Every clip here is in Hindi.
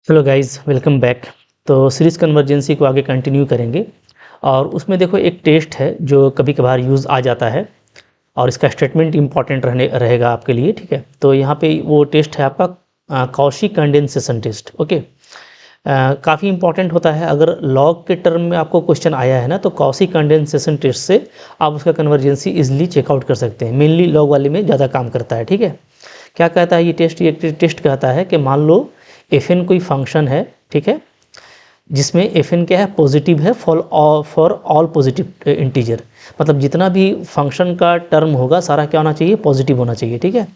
Hello guys, welcome back. तो सीरीज़ कन्वर्जेंसी को आगे कंटिन्यू करेंगे और उसमें देखो एक टेस्ट है जो कभी कभार यूज़ आ जाता है और इसका स्टेटमेंट इंपॉर्टेंट रहेगा आपके लिए। ठीक है, तो यहाँ पे वो टेस्ट है आपका कॉशी कंडेंसेशन टेस्ट। ओके, काफ़ी इंपॉर्टेंट होता है। अगर लॉग के टर्म में आपको क्वेश्चन आया है ना, तो कॉशी कंडेंसेशन टेस्ट से आप उसका कन्वर्जेंसी इजिली चेकआउट कर सकते हैं। मेनली लॉग वाले में ज़्यादा काम करता है। ठीक है, क्या कहता है ये टेस्ट कहता है कि मान लो fn कोई फंक्शन है, ठीक है, जिसमें fn क्या है, पॉजिटिव है फॉर ऑल पॉजिटिव इंटीजर। मतलब जितना भी फंक्शन का टर्म होगा सारा क्या होना चाहिए, पॉजिटिव होना चाहिए। ठीक है,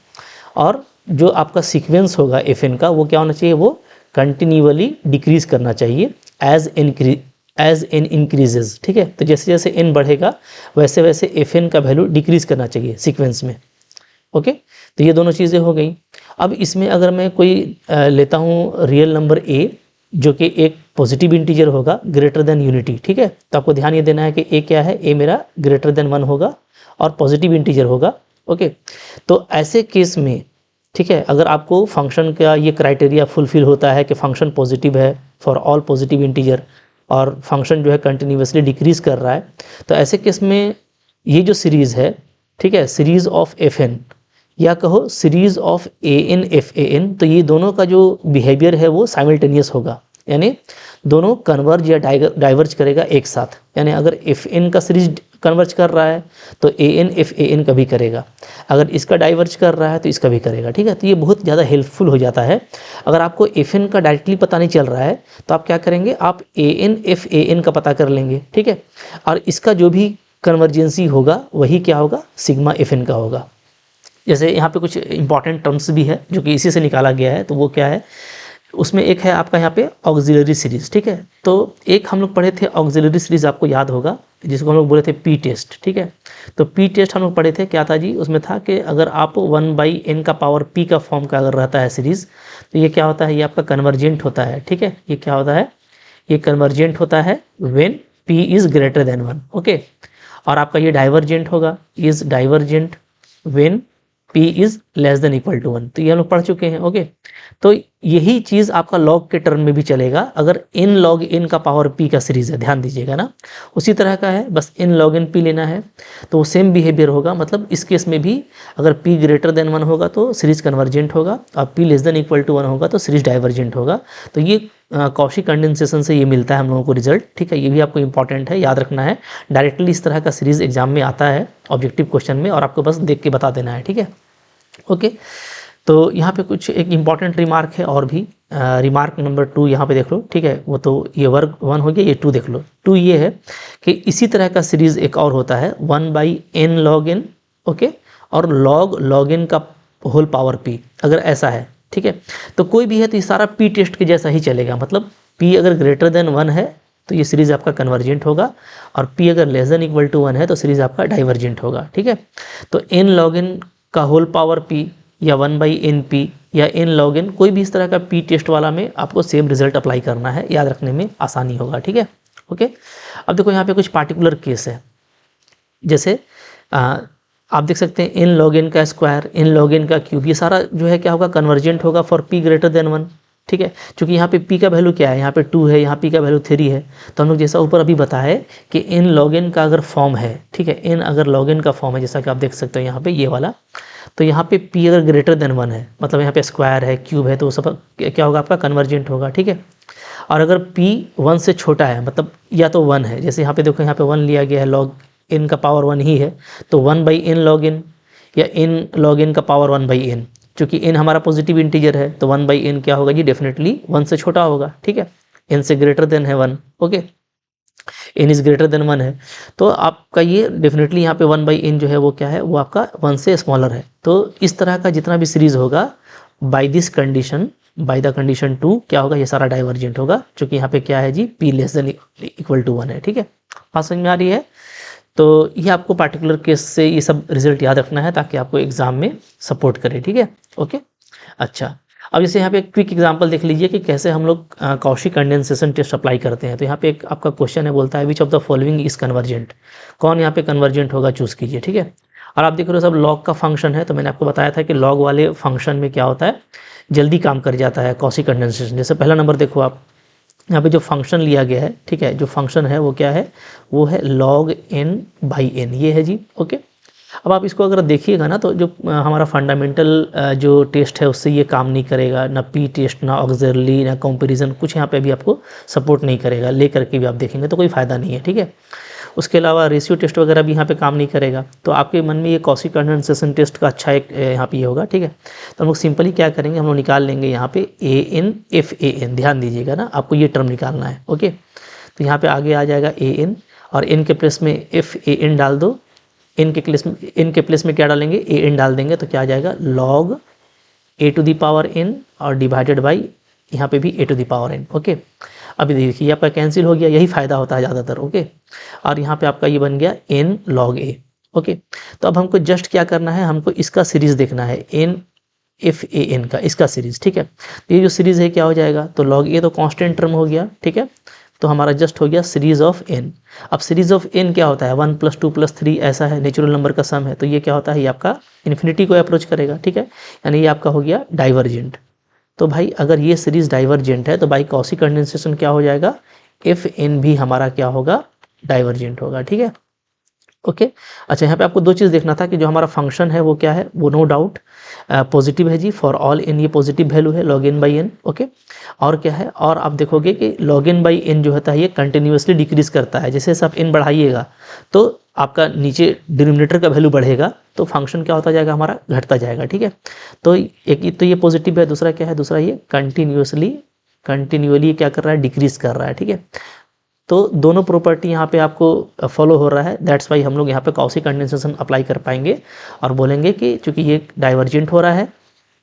और जो आपका सीक्वेंस होगा fn का वो क्या होना चाहिए, वो कंटिन्यूअली डिक्रीज करना चाहिए एज n इंक्रीजेज। ठीक है, तो जैसे जैसे n बढ़ेगा वैसे वैसे fn का वैल्यू डिक्रीज करना चाहिए सीक्वेंस में। ओके, तो ये दोनों चीज़ें हो गई। अब इसमें अगर मैं कोई लेता हूँ रियल नंबर a जो कि एक पॉजिटिव इंटीजर होगा ग्रेटर देन यूनिटी। ठीक है, तो आपको ध्यान ये देना है कि a क्या है, a मेरा ग्रेटर देन 1 होगा और पॉजिटिव इंटीजर होगा। ओके, तो ऐसे केस में ठीक है, अगर आपको फंक्शन का ये क्राइटेरिया फुलफिल होता है कि फंक्शन पॉजिटिव है फॉर ऑल पॉजिटिव इंटीजर और फंक्शन जो है कंटिन्यूसली डिक्रीज कर रहा है, तो ऐसे केस में ये जो सीरीज़ है, ठीक है, सीरीज़ ऑफ fn या कहो सीरीज ऑफ an fan, तो ये दोनों का जो बिहेवियर है वो साइमल्टेनियस होगा, यानी दोनों कन्वर्ज या डाइवर्ज करेगा एक साथ। यानी अगर fn का सीरीज कन्वर्ज कर रहा है तो an fan का भी करेगा, अगर इसका डाइवर्ज कर रहा है तो इसका भी करेगा। ठीक है, तो ये बहुत ज़्यादा हेल्पफुल हो जाता है। अगर आपको fn का डायरेक्टली पता नहीं चल रहा है तो आप क्या करेंगे, आप an fan का पता कर लेंगे। ठीक है, और इसका जो भी कन्वर्जेंसी होगा वही क्या होगा, सिग्मा fn का होगा। जैसे यहाँ पे कुछ इंपॉर्टेंट टर्म्स भी है जो कि इसी से निकाला गया है, तो वो क्या है, उसमें एक है आपका यहाँ पे ऑक्सिलरी सीरीज। ठीक है, तो एक हम लोग पढ़े थे ऑक्सिलरी सीरीज, आपको याद होगा, जिसको हम लोग बोले थे पी टेस्ट। ठीक है, तो पी टेस्ट हम लोग पढ़े थे, क्या था जी, उसमें था कि अगर आप 1/n का पावर p का फॉर्म का अगर रहता है सीरीज, तो ये क्या होता है, ये आपका कन्वर्जेंट होता है। ठीक है, ये क्या होता है, ये कन्वर्जेंट होता है when p is greater than 1। Okay, और आपका ये डाइवर्जेंट होगा, is divergent when p is less than equal to 1। तो ये हम लोग पढ़ चुके हैं। ओके, तो यही चीज़ आपका लॉग के टर्म में भी चलेगा। अगर n log n का पावर p का सीरीज है, ध्यान दीजिएगा ना, उसी तरह का है, बस n log n p लेना है, तो वो सेम बिहेवियर होगा। मतलब इस केस में भी अगर p ग्रेटर देन 1 होगा तो सीरीज कन्वर्जेंट होगा और p less than equal to 1 होगा तो सीरीज डाइवर्जेंट होगा। तो ये कॉशी कंडेंसेशन से ये मिलता है हम लोगों को रिजल्ट। ठीक है, ये भी आपको इंपॉर्टेंट है, याद रखना है। डायरेक्टली इस तरह का सीरीज एग्जाम में आता है ऑब्जेक्टिव क्वेश्चन में, और आपको बस देख के बता देना है। ठीक है, ओके, तो यहाँ पे कुछ एक इम्पॉर्टेंट रिमार्क है और भी। रिमार्क नंबर 2 यहाँ पे देख लो। ठीक है, वो तो ये वर्ग 1 हो गया, ये 2 देख लो। 2 ये है कि इसी तरह का सीरीज एक और होता है 1/n log n। ओके, और log n का होल पावर p, अगर ऐसा है। ठीक है, तो कोई भी है तो ये सारा p टेस्ट के जैसा ही चलेगा। मतलब p अगर ग्रेटर देन 1 है तो ये सीरीज आपका कन्वर्जेंट होगा, और p अगर लेस देन इक्वल टू 1 है तो सीरीज आपका डाइवर्जेंट होगा। ठीक है, तो n log n का होल पावर p या 1/np या n log n, कोई भी इस तरह का p टेस्ट वाला में आपको सेम रिजल्ट अप्लाई करना है, याद रखने में आसानी होगा। ठीक है, ओके, अब देखो यहाँ पे कुछ पार्टिकुलर केस है। जैसे आप देख सकते हैं n log n का स्क्वायर, n log n का क्यूब, ये सारा जो है क्या होगा, कन्वर्जेंट होगा फॉर p ग्रेटर देन 1। ठीक है, क्योंकि यहाँ पे p का वैल्यू क्या है, यहाँ पे 2 है, यहाँ p का वैल्यू 3 है। तो हम लोग जैसा ऊपर अभी बताया है कि n log n का अगर फॉर्म है, ठीक है, n अगर log n का फॉर्म है, जैसा कि आप देख सकते हो यहाँ पे ये वाला, तो यहाँ पे p अगर ग्रेटर देन 1 है, मतलब यहाँ पे स्क्वायर है, क्यूब है, तो वो सब क्या होगा, आपका कन्वर्जेंट होगा। ठीक है, और अगर p 1 से छोटा है, मतलब या तो 1 है, जैसे यहाँ पे देखो, यहाँ पे 1 लिया गया है, log n का पावर 1 ही है, तो 1/n log n या n log n का पावर 1/n, चूँकि n हमारा पॉजिटिव इंटीजर है तो 1/n क्या होगा जी, डेफिनेटली 1 से छोटा होगा। ठीक है, n से ग्रेटर देन है 1। Okay, n is greater than 1 है, तो आपका ये डेफिनेटली यहाँ पे 1/n जो है वो क्या है, वो आपका 1 से स्मॉलर है। तो इस तरह का जितना भी सीरीज होगा by this condition, by the condition 2 क्या होगा, ये सारा डाइवर्जेंट होगा, क्योंकि यहाँ पे क्या है जी, p less than equal to 1 है। ठीक है, बात समझ में आ रही है। तो ये आपको पार्टिकुलर केस से ये सब रिजल्ट याद रखना है ताकि आपको एग्जाम में सपोर्ट करे। ठीक है, ओके, अच्छा, अब जैसे यहाँ पे एक क्विक एग्जांपल देख लीजिए कि कैसे हम लोग कॉशी कंडेंसेशन टेस्ट अप्लाई करते हैं। तो यहाँ पे एक आपका क्वेश्चन है, बोलता है which of the following is convergent, कौन यहाँ पे कन्वर्जेंट होगा, चूज कीजिए। ठीक है, और आप देख रहे हो सब लॉग का फंक्शन है, तो मैंने आपको बताया था कि लॉग वाले फंक्शन में क्या होता है, जल्दी काम कर जाता है कॉची कंडेंसेशन। जैसे पहला नंबर देखो आप, यहाँ पे जो फंक्शन लिया गया है, ठीक है, जो फंक्शन है वो क्या है, वो है log n बाई n, ये है जी। ओके, अब आप इसको अगर देखिएगा ना, तो जो हमारा फंडामेंटल जो टेस्ट है उससे ये काम नहीं करेगा, ना पी टेस्ट, ना ऑक्सिलरी, ना कंपैरिजन, कुछ यहाँ पे भी आपको सपोर्ट नहीं करेगा। ले करके भी आप देखेंगे तो कोई फ़ायदा नहीं है, ठीक है। उसके अलावा रेशियो टेस्ट वगैरह भी यहाँ पे काम नहीं करेगा। तो आपके मन में ये कॉची कंडेंसेशन टेस्ट का अच्छा एक यहाँ पे ये होगा, ठीक है। तो हम लोग सिंपली क्या करेंगे, हम लोग निकाल लेंगे यहाँ पे ANFAN, ध्यान दीजिएगा ना, आपको ये टर्म निकालना है। ओके, तो यहाँ पे आगे आ जाएगा AN, और n के प्लेस में FAN डाल दो। n के प्लेस में क्या डालेंगे, AN डाल देंगे, तो क्या आ जाएगा, log a to the power n, और डिवाइडेड बाई यहाँ पे भी a to the power n। Okay, अभी देखिए ये आपका कैंसिल हो गया, यही फ़ायदा होता है ज़्यादातर। ओके, और यहाँ पे आपका ये बन गया n log a। ओके, तो अब हमको जस्ट क्या करना है, हमको इसका सीरीज़ देखना है, NFAN का, इसका सीरीज़, ठीक है। तो ये जो सीरीज़ है क्या हो जाएगा, तो log a तो कांस्टेंट टर्म हो गया, ठीक है। तो हमारा जस्ट हो गया सीरीज़ ऑफ n। अब सीरीज़ ऑफ n क्या होता है, 1 + 2 + 3 ऐसा है, नेचुरल नंबर का सम है। तो ये क्या होता है, ये आपका इन्फिनिटी को अप्रोच करेगा, ठीक है, यानी ये आपका हो गया डाइवर्जेंट। तो भाई अगर ये सीरीज़ डाइवर्जेंट है तो भाई कॉची कंडेंसेशन क्या हो जाएगा, FN भी हमारा क्या होगा, डाइवर्जेंट होगा, ठीक है। ओके, अच्छा यहाँ पे आपको दो चीज़ देखना था कि जो हमारा फंक्शन है वो क्या है, वो नो डाउट पॉजिटिव है जी, फॉर ऑल n ये पॉजिटिव वैल्यू है log n by n। Okay, और क्या है, और आप देखोगे कि log n बाई n जो होता है ये कंटिन्यूसली डिक्रीज करता है। जैसे जैसे आप n बढ़ाइएगा तो आपका नीचे डिनोमिनेटर का वैल्यू बढ़ेगा, तो फंक्शन क्या होता जाएगा, हमारा घटता जाएगा, ठीक है। तो एक तो ये पॉजिटिव है, दूसरा क्या है, दूसरा ये कंटिन्यूअली क्या कर रहा है, डिक्रीज कर रहा है, ठीक है। तो दोनों प्रॉपर्टी यहाँ पे आपको फॉलो हो रहा है, दैट्स वाई हम लोग यहाँ पे कॉची कंडेंसेशन अप्लाई कर पाएंगे और बोलेंगे कि चूंकि ये डाइवर्जेंट हो रहा है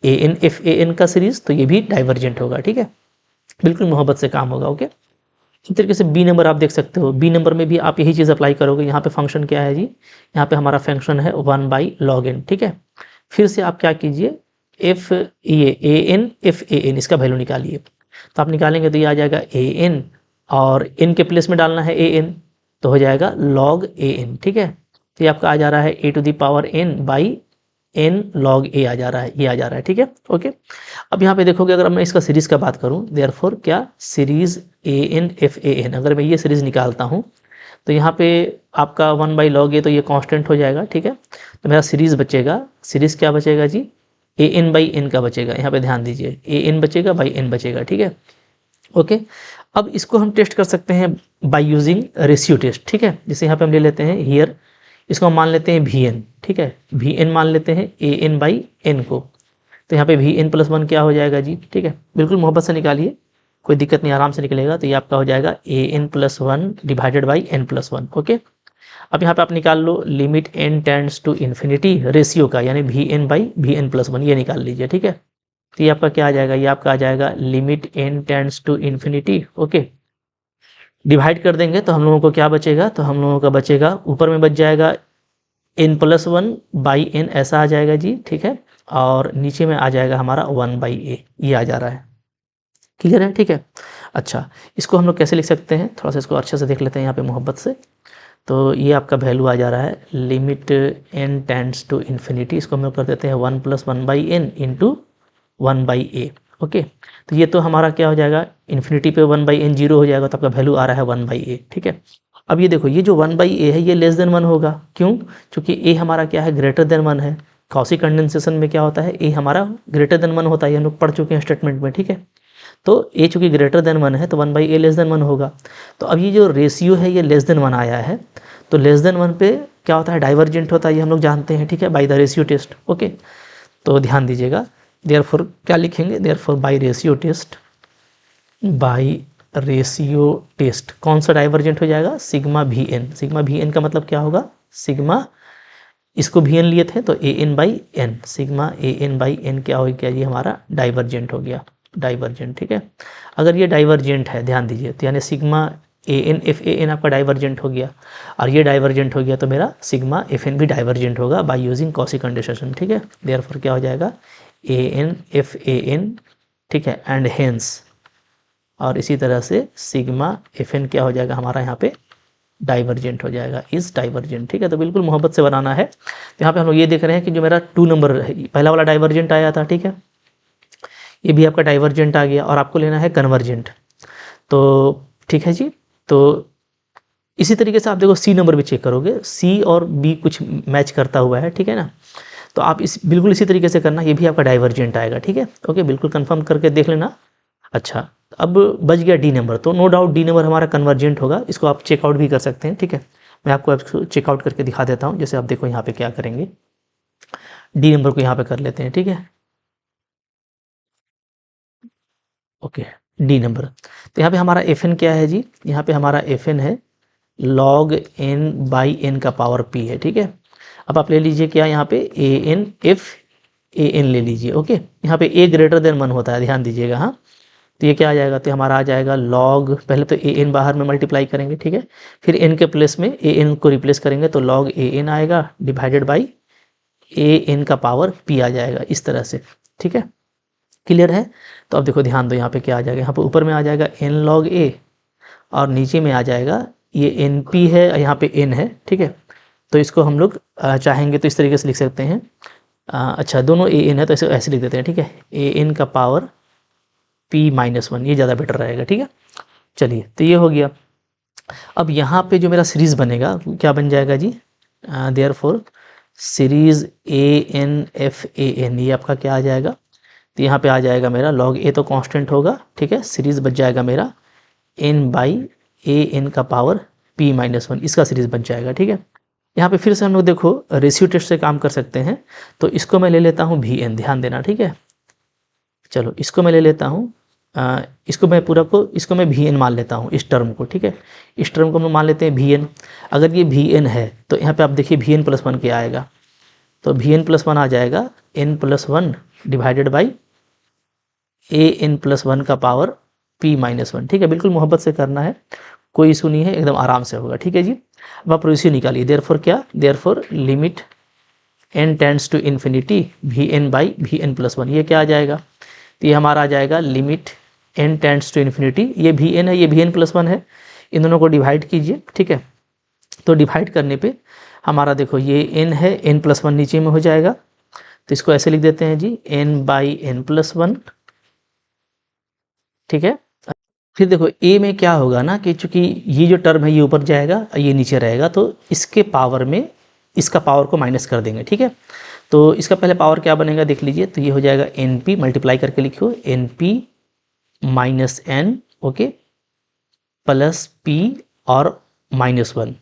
ANFAN का सीरीज, तो ये भी डाइवर्जेंट होगा, ठीक है। बिल्कुल मोहब्बत से काम होगा। ओके, इस तरीके से बी नंबर आप देख सकते हो, बी नंबर में भी आप यही चीज़ अप्लाई करोगे। यहाँ पे फंक्शन क्या है जी, यहाँ पे हमारा फंक्शन है 1/log n, ठीक है। फिर से आप क्या कीजिए, ANFAN इसका वैल्यू निकालिए। तो आप निकालेंगे तो ये आ जाएगा AN, और n के प्लेस में डालना है AN, तो हो जाएगा log AN, ठीक है। तो ये आपका आ जा रहा है a to the power n by n log a आ जा रहा है, ये आ जा रहा है, ठीक है। ओके, अब यहाँ पे देखोगे अगर मैं इसका सीरीज़ का बात करूँ, देयरफॉर क्या सीरीज़ ANFAN, अगर मैं ये सीरीज़ निकालता हूँ तो यहाँ पे आपका 1/log a, तो ये कांस्टेंट हो जाएगा, ठीक है। तो मेरा सीरीज़ बचेगा, सीरीज़ क्या बचेगा जी, AN/n का बचेगा। यहाँ पे ध्यान दीजिए, AN बचेगा बाई n बचेगा, ठीक है। ओके, अब इसको हम टेस्ट कर सकते हैं बाय यूजिंग रेशियो टेस्ट, ठीक है। जैसे यहाँ पे हम ले लेते हैं हियर, इसको हम मान लेते हैं VN, ठीक है, VN मान लेते हैं AN/n को। तो यहाँ पे VN+1 क्या हो जाएगा जी, ठीक है, बिल्कुल मोहब्बत से निकालिए, कोई दिक्कत नहीं, आराम से निकलेगा। तो ये आपका हो जाएगा AN+1 divided by n+1। Okay, अब यहाँ पे आप निकाल लो limit n tends to infinity ratio का, यानी VN/VN+1, ये निकाल लीजिए, ठीक है। तो ये आपका क्या आ जाएगा, ये आपका आ जाएगा limit n tends to infinity. Okay, divide कर देंगे तो हम लोगों को क्या बचेगा, तो हम लोगों का बचेगा, ऊपर में बच जाएगा n+1/n, ऐसा आ जाएगा जी, ठीक है। और नीचे में आ जाएगा हमारा 1/a, ये आ जा रहा है, क्लियर है, ठीक है। अच्छा, इसको हम लोग कैसे लिख सकते हैं, थोड़ा सा इसको अच्छे से देख लेते हैं यहाँ पे मोहब्बत से। तो ये आपका वैल्यू आ जा रहा है limit n tends to infinity, इसको हम लोग कर देते हैं 1 + 1/n इंटू 1/a। ओके, तो ये तो हमारा क्या हो जाएगा, इन्फिनिटी पे 1/n 0 हो जाएगा, तो आपका वैल्यू आ रहा है 1/a, ठीक है। अब ये देखो, ये जो 1/a है ये लेस देन 1 होगा, क्यों, क्योंकि a हमारा क्या है, ग्रेटर देन 1 है। कॉची कंडेंसेशन में क्या होता है, a हमारा ग्रेटर देन 1 होता है, हम लोग पढ़ चुके हैं स्टेटमेंट में, ठीक है। तो a चूँकि ग्रेटर देन 1 है तो 1/a लेस देन 1 होगा। तो अब ये जो रेशियो है ये लेस देन 1 आया है, तो लेस देन 1 पे क्या होता है, डाइवर्जेंट होता है, ये हम लोग जानते हैं, ठीक है, by the ratio test. Okay, तो ध्यान दीजिएगा, देयरफॉर क्या लिखेंगे, therefore by ratio test, by ratio test कौन सा डाइवर्जेंट हो जाएगा, सिग्मा VN। सिग्मा VN का मतलब क्या होगा, सिग्मा, इसको VN लिए थे तो AN/n, सिग्मा AN/n क्या हो गया जी, हमारा डाइवर्जेंट हो गया, डाइवर्जेंट, ठीक है। अगर ये डाइवर्जेंट है, ध्यान दीजिए, तो यानी सिग्मा ANFAN आपका डाइवर्जेंट हो गया, और ये डाइवर्जेंट हो गया तो मेरा सिग्मा FN भी डाइवर्जेंट होगा बाय यूजिंग कॉची कंडेंसेशन, ठीक है। देयरफॉर क्या हो जाएगा, ANFAN, ठीक है, एंड हेंस, और इसी तरह से सिग्मा FN क्या हो जाएगा हमारा यहाँ पे डाइवर्जेंट हो जाएगा, इज़ डाइवर्जेंट, ठीक है। तो बिल्कुल मोहब्बत से बनाना है। तो यहाँ पे हम लोग ये देख रहे हैं कि जो मेरा 2 नंबर है, पहला वाला डाइवर्जेंट आया था, ठीक है, ये भी आपका डाइवर्जेंट आ गया, और आपको लेना है कन्वर्जेंट। तो ठीक है जी। तो इसी तरीके से आप देखो सी नंबर भी चेक करोगे, सी और बी कुछ मैच करता हुआ है, ठीक है ना। तो आप इस बिल्कुल इसी तरीके से करना, ये भी आपका डाइवर्जेंट आएगा, ठीक है। ओके, बिल्कुल कंफर्म करके देख लेना। अच्छा, अब बच गया डी नंबर, तो नो डाउट डी नंबर हमारा कन्वर्जेंट होगा, इसको आप चेकआउट भी कर सकते हैं, ठीक है। मैं आपको चेकआउट करके दिखा देता हूँ। जैसे आप देखो यहाँ पे क्या करेंगे, डी नंबर को यहाँ पे कर लेते हैं, ठीक है। Okay, D number. तो यहाँ पे हमारा एफ एन क्या है जी, यहाँ पे हमारा एफ एन है log n बाई एन का पावर p है, ठीक है। अब आप ले लीजिए क्या यहाँ पे A N F A N ले लीजिए। ओके, यहाँ पे a ग्रेटर देन 1 होता है, ध्यान दीजिएगा। हाँ, तो ये क्या आ जाएगा, तो हमारा आ जाएगा log, पहले तो ए एन बाहर में मल्टीप्लाई करेंगे, ठीक है, फिर n के प्लेस में ए एन को रिप्लेस करेंगे, तो log ए एन आएगा डिवाइडेड बाई ए एन का पावर p आ जाएगा, इस तरह से, ठीक है। क्लियर है। तो अब देखो ध्यान दो, यहाँ पे क्या आ जाएगा, यहाँ पे ऊपर में आ जाएगा n log a, और नीचे में आ जाएगा ये एन पी है, यहाँ पे एन है, ठीक है। तो इसको हम लोग चाहेंगे तो इस तरीके से लिख सकते हैं। अच्छा, दोनों ए एन है तो ऐसे लिख देते हैं, ठीक है, ए एन का पावर पी माइनस 1, ये ज़्यादा बेटर रहेगा, ठीक है। चलिए, तो ये हो गया। अब यहाँ पे जो मेरा सीरीज़ बनेगा क्या बन जाएगा जी, therefore series A N F A N, ये आपका क्या आ जाएगा, तो यहाँ पे आ जाएगा मेरा log ए तो कांस्टेंट होगा, ठीक है, सीरीज़ बच जाएगा मेरा n बाई ए एन का पावर p माइनस 1, इसका सीरीज बन जाएगा, ठीक है। यहाँ पे फिर से हम लोग देखो रेशियो टेस्ट से काम कर सकते हैं। तो इसको मैं ले लेता हूँ वी एन, ध्यान देना, ठीक है। चलो, इसको मैं ले लेता हूँ, इसको मैं पूरा को, इसको मैं वी एन मान लेता हूँ, इस टर्म को, ठीक है। इस टर्म को हम मान लेते हैं वी एन। अगर ये वी एन है तो यहाँ पे आप देखिए वी एन प्लस 1 क्या आएगा, तो वी एन प्लस 1 आ जाएगा n plus 1 divided by a n plus 1 का पावर p माइनस 1, ठीक है। बिल्कुल मोहब्बत से करना है, कोई इशू नहीं है, एकदम आराम से होगा, ठीक है जी। अब आप रेशियो निकालिए, देयरफॉर क्या, therefore limit n tends to infinity v n by v n plus 1, ये क्या आ जाएगा, तो ये हमारा आ जाएगा limit n tends to infinity, ये वी एन है, ये वी एन प्लस 1 है, इन दोनों को डिवाइड कीजिए, ठीक है। तो डिवाइड करने पे हमारा देखो ये n है, n प्लस 1 नीचे में हो जाएगा, तो इसको ऐसे लिख देते हैं जी, n बाई एन प्लस 1, ठीक है। फिर देखो ए में क्या होगा ना कि चूंकि ये जो टर्म है ये ऊपर जाएगा, ये नीचे रहेगा, तो इसके पावर में इसका पावर को माइनस कर देंगे, ठीक है। तो इसका पहले पावर क्या बनेगा देख लीजिए, तो ये हो जाएगा एन पी, मल्टीप्लाई करके लिखो n p minus n, okay, plus p और माइनस 1,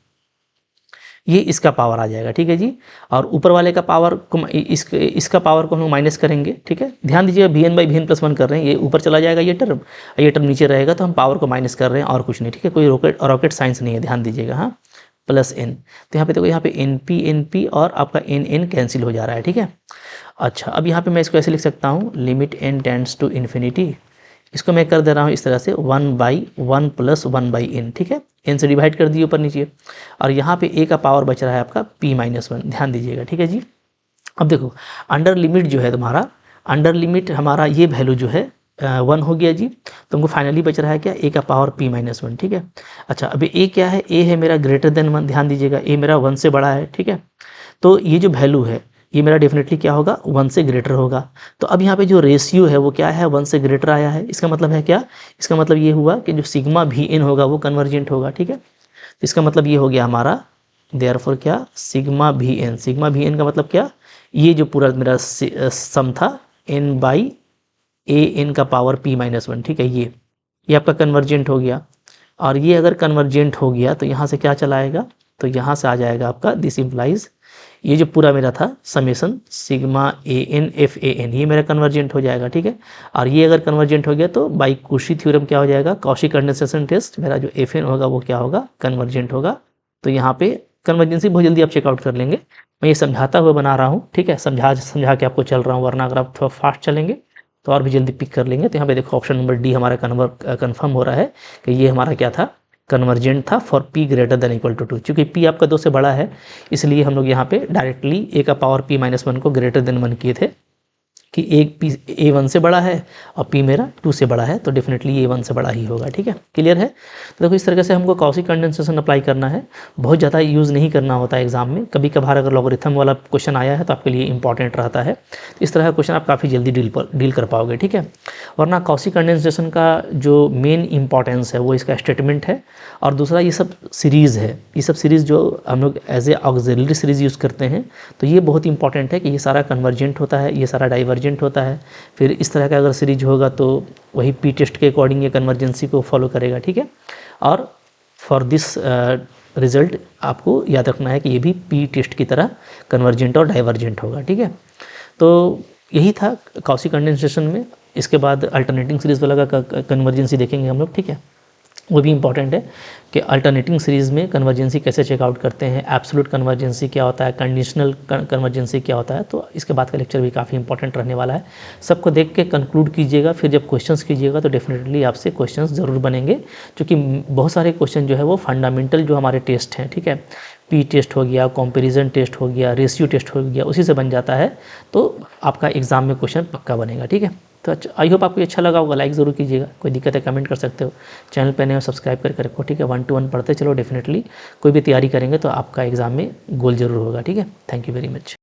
ये इसका पावर आ जाएगा, ठीक है जी। और ऊपर वाले का पावर को इसका पावर को हम लोग माइनस करेंगे, ठीक है। ध्यान दीजिएगा v n by v n plus 1 कर रहे हैं, ये ऊपर चला जाएगा ये टर्म नीचे रहेगा, तो हम पावर को माइनस कर रहे हैं और कुछ नहीं, ठीक है। कोई रॉकेट साइंस नहीं है, ध्यान दीजिएगा। हाँ, प्लस एन, तो यहाँ पे देखो यहाँ पे एन पी और आपका एन एन कैंसिल हो जा रहा है, ठीक है। अच्छा, अब यहाँ पे मैं इसको ऐसे लिख सकता हूँ, limit n tends to infinity, इसको मैं कर दे रहा हूँ इस तरह से 1 बाई 1 प्लस 1 बाई एन, ठीक है। एन से डिवाइड कर दिए ऊपर नीचे, और यहाँ पे ए का पावर बच रहा है आपका p माइनस 1, ध्यान दीजिएगा, ठीक है जी। अब देखो अंडर लिमिट जो है तुम्हारा, अंडर लिमिट हमारा ये वैल्यू जो है 1 हो गया जी, तो हमको फाइनली बच रहा है क्या, ए का पावर p माइनस 1, ठीक है। अच्छा, अभी ए क्या है, ए है मेरा ग्रेटर देन 1, ध्यान दीजिएगा, ए मेरा 1 से बड़ा है, ठीक है। तो ये जो वैल्यू है ये मेरा डेफिनेटली क्या होगा, 1 से ग्रेटर होगा। तो अब यहाँ पे जो रेशियो है वो क्या है, 1 से ग्रेटर आया है, इसका मतलब है क्या, इसका मतलब ये हुआ कि जो सिग्मा वी एन होगा वो कन्वर्जेंट होगा, ठीक है। तो इसका मतलब ये हो गया हमारा, देयरफॉर क्या, सिग्मा वी एन का मतलब क्या, ये जो पूरा मेरा सम था n बाई ए एन का पावर p माइनस 1, ठीक है, ये आपका कन्वर्जेंट हो गया। और ये अगर कन्वर्जेंट हो गया तो यहाँ से क्या चला आएगा, तो यहाँ से आ जाएगा आपका दिस इम्प्लाइज, ये जो पूरा मेरा था summation sigma a N F A N, ये मेरा कन्वर्जेंट हो जाएगा, ठीक है। और ये अगर कन्वर्जेंट हो गया तो बाई कॉशी थ्योरम क्या हो जाएगा, कॉशी कंडेंसेशन टेस्ट, मेरा जो एफ एन होगा वो क्या होगा, कन्वर्जेंट होगा। तो यहाँ पे कन्वर्जेंसी बहुत जल्दी आप चेकआउट कर लेंगे, मैं ये समझाता हुआ बना रहा हूँ, ठीक है, समझा के आपको चल रहा हूँ, वरना अगर आप थोड़ा फास्ट चलेंगे तो और भी जल्दी पिक कर लेंगे। तो यहाँ पे देखो ऑप्शन नंबर डी हमारा कन्फर्म हो रहा है कि ये हमारा क्या था, कन्वर्जेंट था for p greater than equal to 2, चूँकि p आपका 2 से बड़ा है, इसलिए हम लोग यहाँ पे डायरेक्टली a का पावर p माइनस 1 को ग्रेटर देन 1 किए थे, कि एक पी A1 से बड़ा है और P मेरा 2 से बड़ा है, तो डेफिनेटली A1 से बड़ा ही होगा। ठीक है, क्लियर है। तो देखो इस तरीके से हमको कॉची कंडेंसेशन अप्लाई करना है, बहुत ज़्यादा यूज़ नहीं करना होता है एग्जाम में। कभी कभार अगर लॉगरिथम वाला क्वेश्चन आया है तो आपके लिए इंपॉर्टेंट रहता है, तो इस तरह का क्वेश्चन आप काफ़ी जल्दी डील कर पाओगे। ठीक है, वरना कॉची कंडेंसेशन का जो मेन इंपॉर्टेंस है वो इसका स्टेटमेंट है, और दूसरा ये सब सीरीज़ है। ये सब सीरीज़ जो हम लोग as a auxiliary series use करते हैं, तो ये बहुत इंपॉर्टेंट है कि ये सारा कन्वर्जेंट होता है, ये सारा डाइवर्जेंट होता है। फिर इस तरह का अगर सीरीज होगा तो वही पी टेस्ट के अकॉर्डिंग ये कन्वर्जेंसी को फॉलो करेगा। ठीक है, और फॉर दिस रिज़ल्ट आपको याद रखना है कि ये भी पी टेस्ट की तरह कन्वर्जेंट और डाइवर्जेंट होगा। ठीक है, तो यही था कॉची कंडेंसेशन में। इसके बाद अल्टरनेटिंग सीरीज़ वाला का कन्वर्जेंसी देखेंगे हम लोग। ठीक है, वो भी इंपॉर्टेंट है कि अल्टरनेटिंग सीरीज़ में कन्वर्जेंसी कैसे चेकआउट करते हैं, एब्सोल्यूट कन्वर्जेंसी क्या होता है, कंडीशनल कन्वर्जेंसी क्या होता है। तो इसके बाद का लेक्चर भी काफ़ी इंपॉर्टेंट रहने वाला है। सबको देख के कंक्लूड कीजिएगा, फिर जब क्वेश्चंस कीजिएगा तो डेफिनेटली आपसे क्वेश्चंस ज़रूर बनेंगे, क्योंकि बहुत सारे क्वेश्चन जो है वो फंडामेंटल जो हमारे टेस्ट हैं, ठीक है, पी टेस्ट हो गया, कंपैरिजन टेस्ट हो गया, रेशियो टेस्ट हो गया, उसी से बन जाता है। तो आपका एग्ज़ाम में क्वेश्चन पक्का बनेगा। ठीक है, तो आई होप आपको अच्छा लगा होगा। लाइक ज़रूर कीजिएगा, कोई दिक्कत है कमेंट कर सकते हो। चैनल पे नए हो सब्सक्राइब करके रखो। ठीक है, 1 to 1 पढ़ते चलो, डेफिनेटली कोई भी तैयारी करेंगे तो आपका एग्ज़ाम में गोल जरूर होगा। ठीक है, थैंक यू वेरी मच।